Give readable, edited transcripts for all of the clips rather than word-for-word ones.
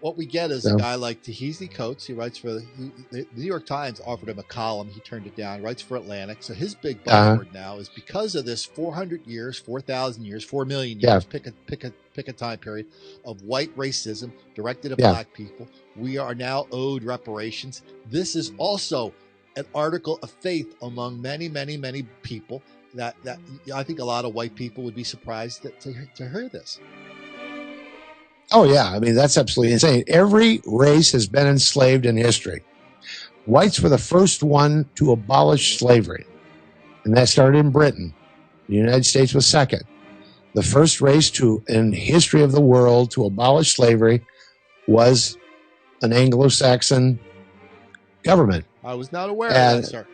what we get is a guy like Tahiti Coates. He writes for the New York Times offered him a column. He turned it down. He writes for Atlantic. So his big buzzword now is because of this 400 years, 4,000 years, 4 million years, pick a time period of white racism directed at black people. We are now owed reparations. This is also an article of faith among many, many, many people that I think a lot of white people would be surprised to hear this. Oh, yeah. I mean, that's absolutely insane. Every race has been enslaved in history. Whites were the first one to abolish slavery, and that started in Britain. The United States was second. The first race in history of the world to abolish slavery was an Anglo-Saxon government. I was not aware of that, sir.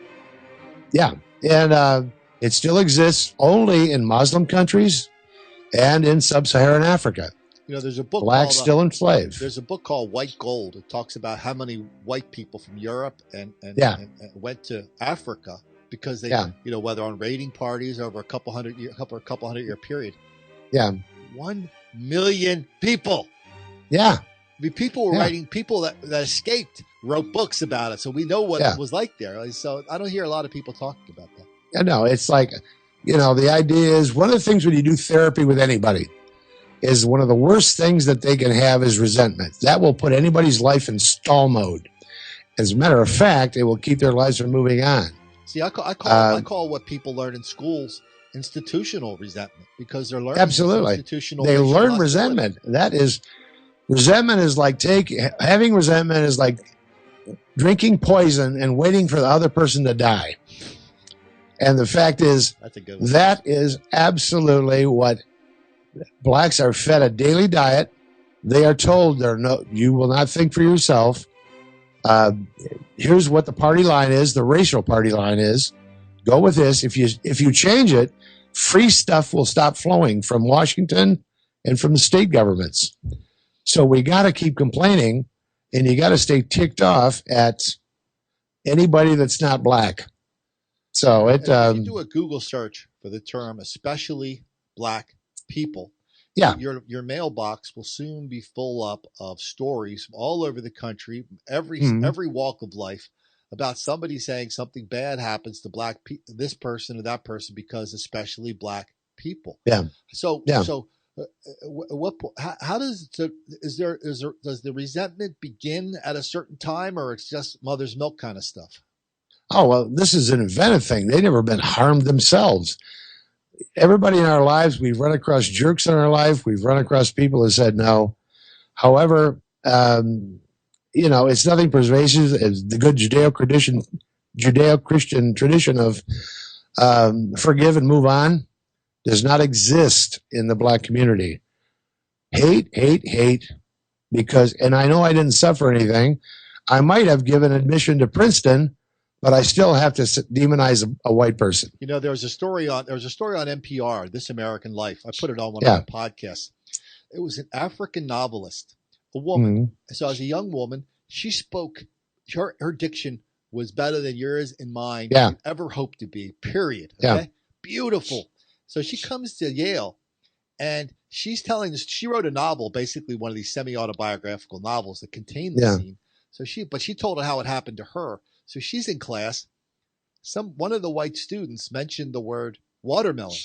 Yeah, and it still exists only in Muslim countries and in sub-Saharan Africa. You know, there's a book Blacks still enslaved. There's a book called White Gold. It talks about how many white people from Europe and went to Africa because they, you know, whether on raiding parties over a couple hundred year period. Yeah, 1 million people. Yeah, I mean, people were writing. People that escaped wrote books about it, so we know what it was like there. So I don't hear a lot of people talking about that. Yeah, no, it's like, you know, the idea is one of the things when you do therapy with anybody is one of the worst things that they can have is resentment. That will put anybody's life in stall mode. As a matter of fact, it will keep their lives from moving on. See, I call what people learn in schools institutional resentment because they're learning institutional. They learn resentment. Resentment is like having resentment is like drinking poison and waiting for the other person to die. And the fact is, that is absolutely what blacks are fed a daily diet. They are told you will not think for yourself. Here's what the party line is, the racial party line is. Go with this. If you change it, free stuff will stop flowing from Washington and from the state governments. So we got to keep complaining, and you got to stay ticked off at anybody that's not black. So if you do a Google search for the term especially black people, your mailbox will soon be full up of stories from all over the country, every walk of life, about somebody saying something bad happens to this person or that person because especially black people. So how does the resentment begin at a certain time, or it's just mother's milk kind of stuff? Oh, well, this is an inventive thing. They've never been harmed themselves. Everybody in our lives, we've run across jerks in our life. We've run across people who said no. However, you know, it's nothing pervasive. It's the good Judeo-Christian tradition of forgive and move on does not exist in the black community. Hate, because, and I know I didn't suffer anything. I might have given admission to Princeton, but I still have to demonize a white person. You know, there was a story on NPR, This American Life. I put it on one of my podcasts. It was an African novelist, a woman. So as a young woman, she spoke, her diction was better than yours and mine could ever hope to be, period. Okay? Beautiful. So she comes to Yale and she's telling us, she wrote a novel, basically one of these semi-autobiographical novels that contain the scene. So she told her how it happened to her. So she's in class. One of the white students mentioned the word watermelon.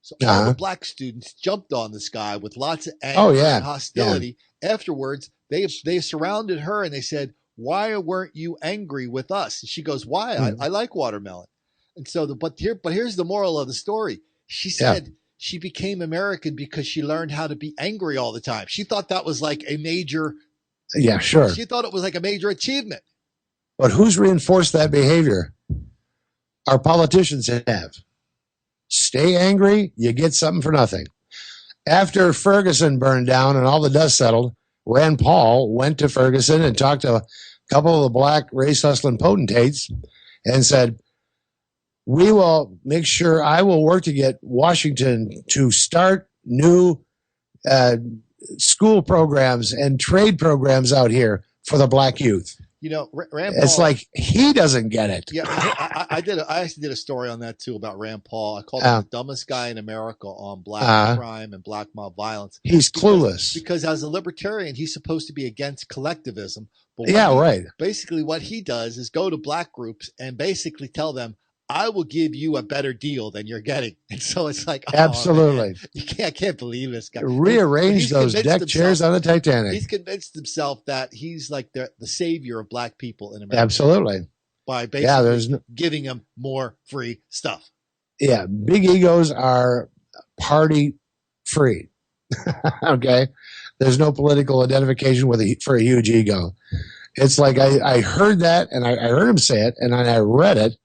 So all the black students jumped on this guy with lots of anger and hostility. Afterwards, they surrounded her and they said, "Why weren't you angry with us?" And she goes, "Why? I like watermelon." And so, but here's the moral of the story. She said she became American because she learned how to be angry all the time. She thought that was like a major. Yeah, sure. She thought it was like a major achievement. But who's reinforced that behavior? Our politicians have. Stay angry, you get something for nothing. After Ferguson burned down and all the dust settled, Rand Paul went to Ferguson and talked to a couple of the black race hustling potentates and said, "We will make sure I will work to get Washington to start new school programs and trade programs out here for the black youth." Rand Paul. It's like he doesn't get it. Yeah, I actually did a story on that too about Rand Paul. I called him the dumbest guy in America on black crime and black mob violence. He's clueless. Because as a libertarian, he's supposed to be against collectivism. But basically, what he does is go to black groups and basically tell them, I will give you a better deal than you're getting. And so it's like, absolutely. I can't believe this guy. Rearrange those deck chairs on the Titanic. He's convinced himself that he's like the savior of black people in America. Absolutely. By basically giving them more free stuff. Yeah. Big egos are party free. Okay. There's no political identification for a huge ego. It's like I heard that, and I heard him say it, and I read it.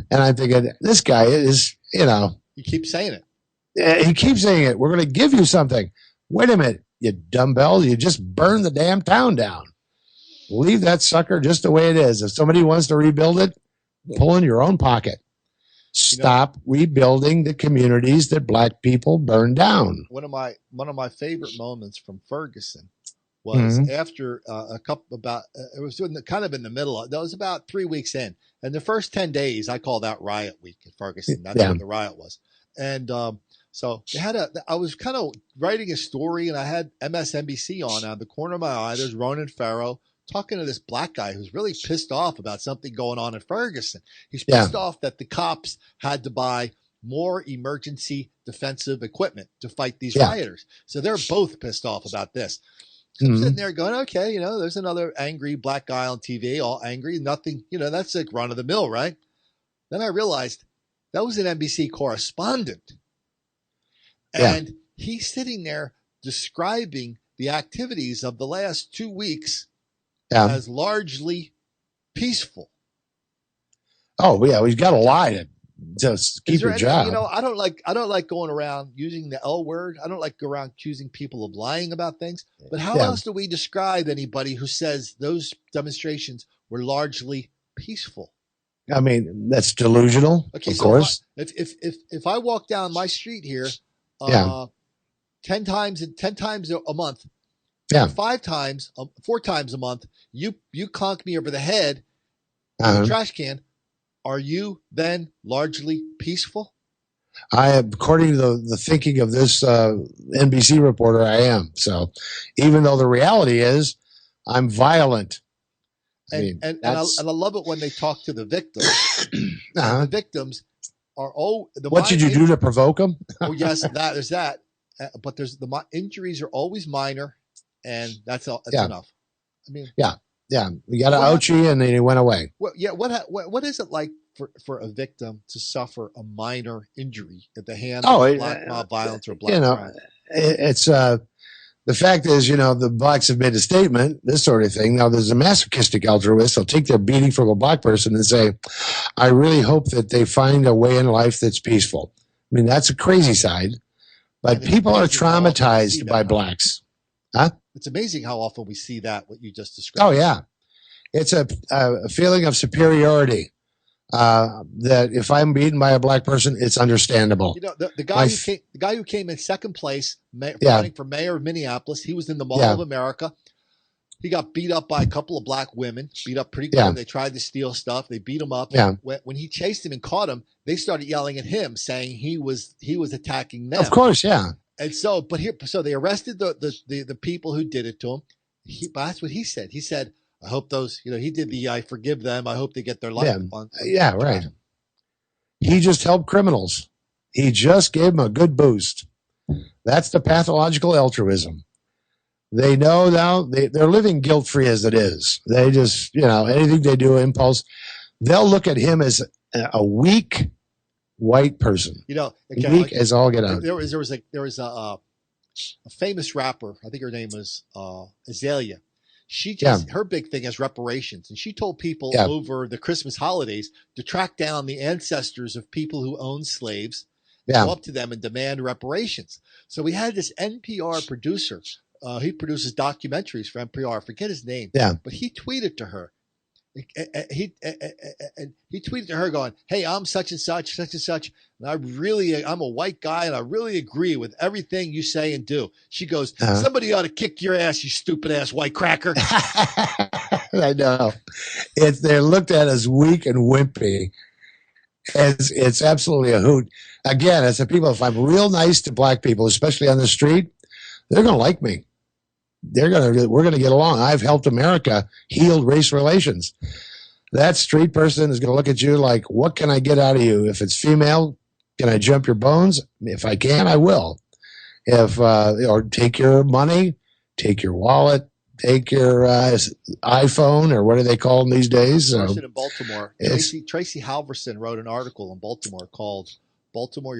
And I'm thinking, this guy is, He keeps saying it. He keeps saying it. We're going to give you something. Wait a minute, you dumbbell. You just burn the damn town down. Leave that sucker just the way it is. If somebody wants to rebuild it, pull in your own pocket. Stop rebuilding the communities that black people burned down. One of my favorite moments from Ferguson was after it was kind of in the middle. That was about 3 weeks in. And the first 10 days, I call that riot week in Ferguson. That's when the riot was. And so I was kind of writing a story, and I had MSNBC on out of the corner of my eye. There's Ronan Farrow talking to this black guy who's really pissed off about something going on in Ferguson. He's pissed off that the cops had to buy more emergency defensive equipment to fight these rioters. So they're both pissed off about this. So I'm sitting there going, okay, there's another angry black guy on TV, all angry, nothing, that's like run of the mill, right? Then I realized that was an NBC correspondent. And he's sitting there describing the activities of the last 2 weeks as largely peaceful. Oh, yeah, he's got to lie to just keep your job. I don't like going around using the L word. I don't like go around accusing people of lying about things. But how else do we describe anybody who says those demonstrations were largely peaceful? I mean, that's delusional. Okay, of course. If I walk down my street here, 10 times a month, 4 times a month, you conk me over the head with a trash can. Are you then largely peaceful? According to the thinking of this NBC reporter, I am. So even though the reality is I'm violent. And I love it when they talk to the victims. The victims are what did you do to provoke them? Oh, yes, there's that. But there's the injuries are always minor, and that's enough. I mean, you got an ouchie, and then he went away. Well, what is it like for a victim to suffer a minor injury at the hands of black mob violence or black crime? It's the fact is, the blacks have made a statement, this sort of thing. Now, there's a masochistic altruist. They'll take their beating from a black person and say, I really hope that they find a way in life that's peaceful. I mean, that's a crazy side, but people are traumatized by blacks. Huh? It's amazing how often we see that, what you just described. Oh, yeah. It's a feeling of superiority that if I'm beaten by a black person, it's understandable. The guy who came in second place running for mayor of Minneapolis, he was in the Mall of America. He got beat up by a couple of black women, beat up pretty good. Yeah. They tried to steal stuff. They beat him up. Yeah. When he chased him and caught him, they started yelling at him, saying he was attacking them. Of course, yeah. And so, so they arrested the people who did it to him. But that's what he said. He said, I hope those, he did I forgive them. I hope they get their life on. Yeah, right. He just helped criminals. He just gave them a good boost. That's the pathological altruism. They know now they're living guilt-free as it is. They just, anything they do, impulse, they'll look at him as a weak white person. Weak as all get out. There was a famous rapper. I think her name was Azalea. She her big thing is reparations, and she told people over the Christmas holidays to track down the ancestors of people who owned slaves, go up to them and demand reparations. So we had this NPR producer. He produces documentaries for NPR. I forget his name. Yeah, but he tweeted to her. He tweeted to her going, "Hey, I'm such and such, such and such, and I'm a white guy, and I really agree with everything you say and do." She goes, "Somebody ought to kick your ass, you stupid ass white cracker." I know. They're looked at as weak and wimpy. It's absolutely a hoot. Again, as a people, if I'm real nice to black people, especially on the street, they're going to like me. We're going to get along. I've helped America heal race relations. That street person is going to look at you like, what can I get out of you? If it's female, can I jump your bones? If I can, I will. Or take your money, take your wallet, take your iPhone, or what do they call them these days? Person in Baltimore, Tracy Halverson wrote an article in Baltimore called Baltimore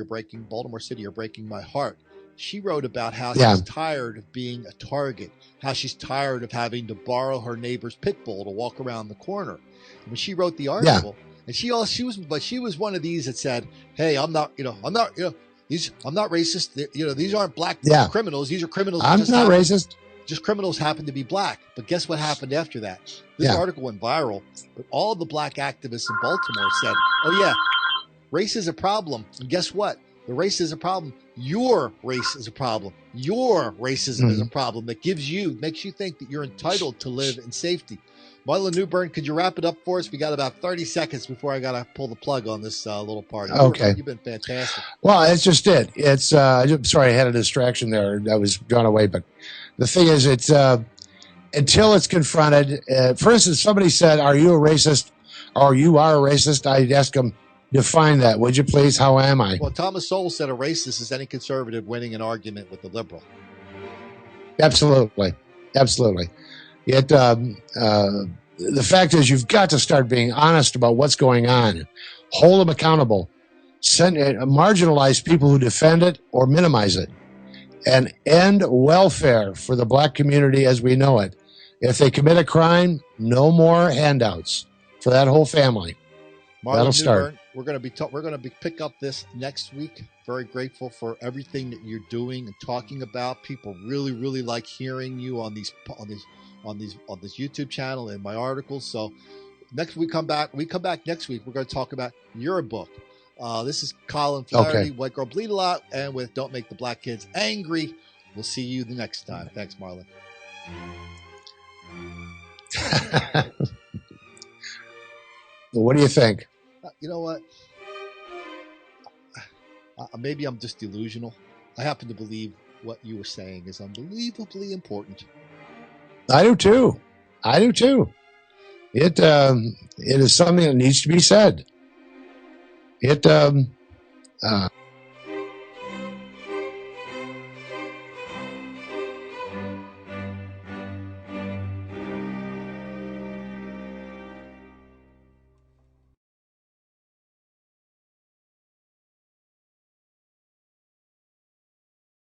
City, You're Breaking My Heart. She wrote about how she's tired of being a target, how she's tired of having to borrow her neighbor's pit bull to walk around the corner. And when she wrote the article, and she was one of these that said, "Hey, I'm not racist. These aren't black criminals. These are criminals. I'm not racist. Just criminals happen to be black." But guess what happened after that? This article went viral, but all the black activists in Baltimore said, "Oh yeah, race is a problem." And guess what? The race is a problem. Your race is a problem. Your racism is a problem that makes you think that you're entitled to live in safety. Marlin Newburn, could you wrap it up for us? We got about 30 seconds before I got to pull the plug on this little party. Okay. You've been fantastic. Well, it's just it. It's I'm sorry, I had a distraction there. I was drawn away. But the thing is, it's until it's confronted. For instance, somebody said, "Are you a racist?" or "You are a racist." I'd ask them, define that, would you please? How am I? Well, Thomas Sowell said a racist is any conservative winning an argument with a liberal. Absolutely. The fact is, you've got to start being honest about what's going on. Hold them accountable. Marginalize people who defend it or minimize it. And end welfare for the black community as we know it. If they commit a crime, no more handouts for that whole family. That'll start. We're going to pick up this next week. Very grateful for everything that you're doing and talking about. People really, really like hearing you on this YouTube channel and my articles. So next we come back next week. We're going to talk about your book. This is Colin Flaherty, White Girl Bleed a Lot, and with Don't Make the Black Kids Angry. We'll see you the next time. Thanks, Marlin. What do you think? You know what? Maybe I'm just delusional. I happen to believe what you were saying is unbelievably important. I do too. It is something that needs to be said.